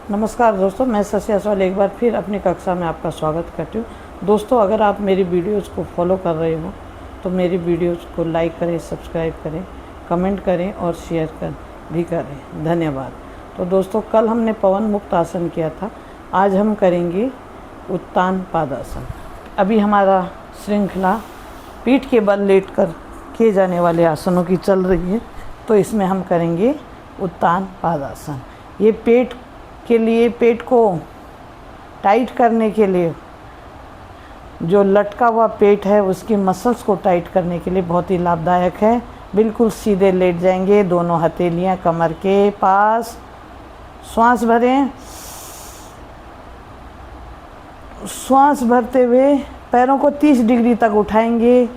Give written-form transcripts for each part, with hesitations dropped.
नमस्कार दोस्तों, मैं शशि असवाल एक बार फिर अपनी कक्षा में आपका स्वागत करती हूँ। दोस्तों, अगर आप मेरी वीडियोज़ को फॉलो कर रहे हो तो मेरी वीडियोज़ को लाइक करें, सब्सक्राइब करें, कमेंट करें और शेयर भी करें। धन्यवाद। तो दोस्तों, कल हमने पवन मुक्त आसन किया था, आज हम करेंगे उत्तान पादासन। अभी हमारा श्रृंखला पीठ के बल लेट कर किए जाने वाले आसनों की चल रही है, तो इसमें हम करेंगे उत्तान पादासन। ये पेट के लिए, पेट को टाइट करने के लिए, जो लटका हुआ पेट है उसकी मसल्स को टाइट करने के लिए बहुत ही लाभदायक है। बिल्कुल सीधे लेट जाएंगे, दोनों हथेलियां कमर के पास, श्वास भरें। श्वास भरते हुए पैरों को 30 डिग्री तक उठाएंगे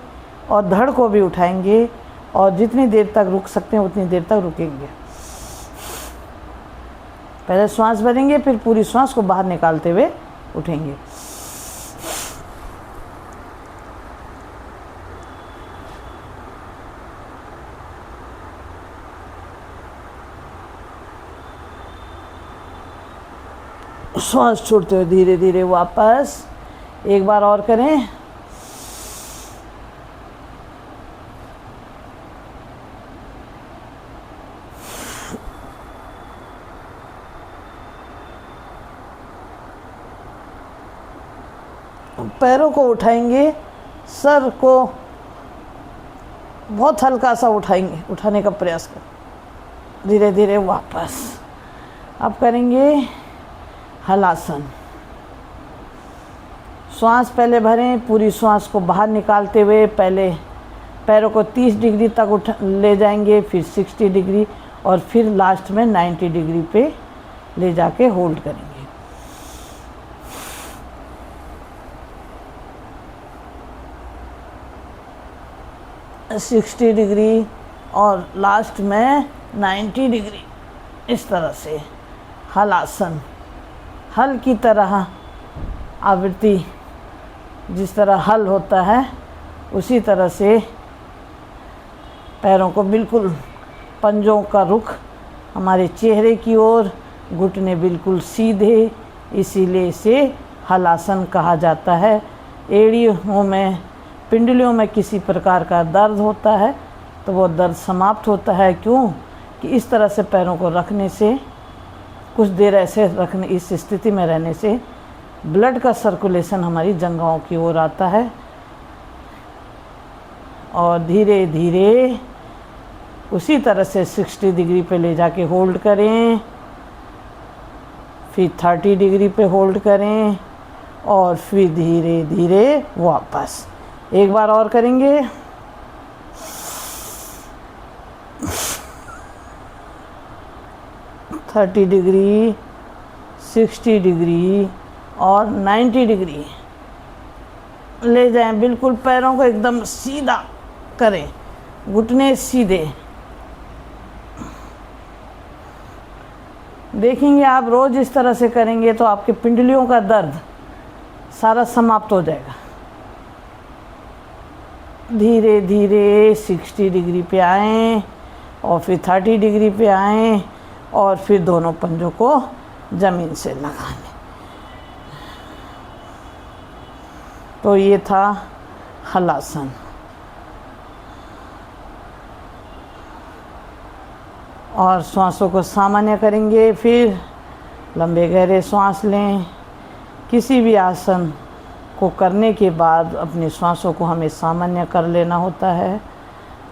और धड़ को भी उठाएंगे, और जितनी देर तक रुक सकते हैं उतनी देर तक रुकेंगे। पहले श्वास भरेंगे, फिर पूरी श्वास को बाहर निकालते हुए उठेंगे। श्वास छोड़ते हुए धीरे धीरे वापस। एक बार और करें। पैरों को उठाएंगे, सर को बहुत हल्का सा उठाएंगे, उठाने का प्रयास करें। धीरे धीरे वापस। अब करेंगे हलासन। श्वास पहले भरें, पूरी श्वास को बाहर निकालते हुए पहले पैरों को 30 डिग्री तक ले जाएंगे, फिर 60 डिग्री और फिर लास्ट में 90 डिग्री पे ले जाके होल्ड करेंगे। 60 डिग्री और लास्ट में 90 डिग्री, इस तरह से हलासन। हल की तरह आवृत्ति, जिस तरह हल होता है उसी तरह से पैरों को बिल्कुल पंजों का रुख हमारे चेहरे की ओर, घुटने बिल्कुल सीधे, इसीलिए इसे हलासन कहा जाता है। एड़ियों में, पिंडलियों में किसी प्रकार का दर्द होता है तो वो दर्द समाप्त होता है। क्यों? कि इस तरह से पैरों को रखने से, कुछ देर ऐसे रखने, इस स्थिति में रहने से ब्लड का सर्कुलेशन हमारी जंघाओं की ओर आता है। और धीरे धीरे उसी तरह से 60 डिग्री पे ले जाके होल्ड करें, फिर 30 डिग्री पे होल्ड करें और फिर धीरे धीरे वापस। एक बार और करेंगे। थर्टी डिग्री, 60 डिग्री और 90 डिग्री ले जाएं। बिल्कुल पैरों को एकदम सीधा करें, घुटने सीधे। देखेंगे आप रोज इस तरह से करेंगे तो आपके पिंडलियों का दर्द सारा समाप्त हो जाएगा। धीरे धीरे 60 डिग्री पे आएं और फिर 30 डिग्री पे आएं और फिर दोनों पंजों को ज़मीन से लगा लें। तो ये था हलासन। और श्वासों को सामान्य करेंगे, फिर लंबे गहरे श्वास लें। किसी भी आसन को करने के बाद अपनी श्वासों को हमें सामान्य कर लेना होता है।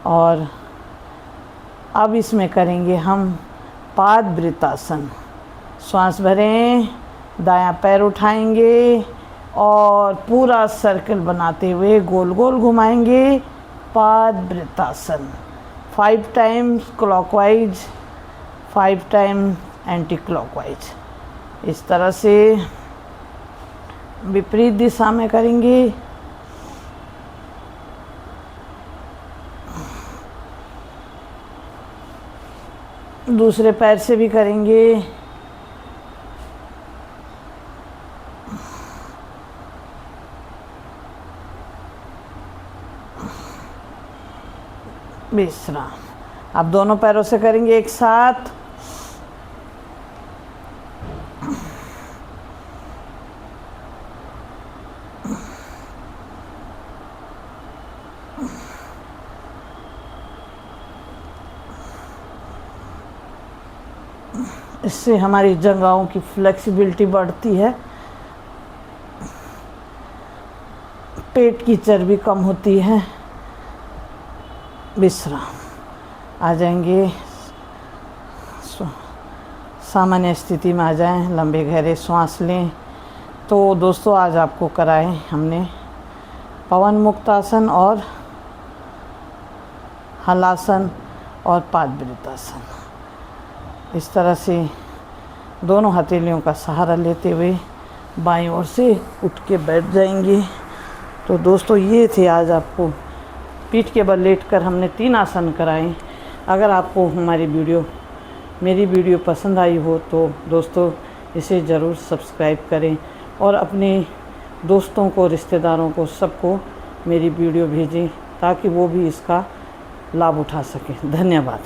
और अब इसमें करेंगे हम पादवृत्तासन। श्वास भरें, दायां पैर उठाएंगे और पूरा सर्कल बनाते हुए गोल गोल घुमाएंगे। पादवृत्तासन 5 times clockwise, 5 time anti clockwise, इस तरह से विपरीत दिशा में करेंगे। दूसरे पैर से भी करेंगे। विश्राम। अब दोनों पैरों से करेंगे एक साथ। इससे हमारी जंघाओं की फ्लेक्सिबिलिटी बढ़ती है, पेट की चर्बी कम होती है। विश्राम आ जाएंगे, सामान्य स्थिति में आ जाएं, लंबे गहरे श्वास लें। तो दोस्तों आज आपको कराए हमने पवन मुक्तासन और हलासन और पादवृत्तासन। इस तरह से दोनों हथेलियों का सहारा लेते हुए बाईं ओर से उठ के बैठ जाएंगे। तो दोस्तों ये थे आज आपको पीठ के बल लेटकर हमने 3 आसन कराए। अगर आपको मेरी वीडियो पसंद आई हो तो दोस्तों इसे ज़रूर सब्सक्राइब करें और अपने दोस्तों को, रिश्तेदारों को, सबको मेरी वीडियो भेजें ताकि वो भी इसका लाभ उठा सकें। धन्यवाद।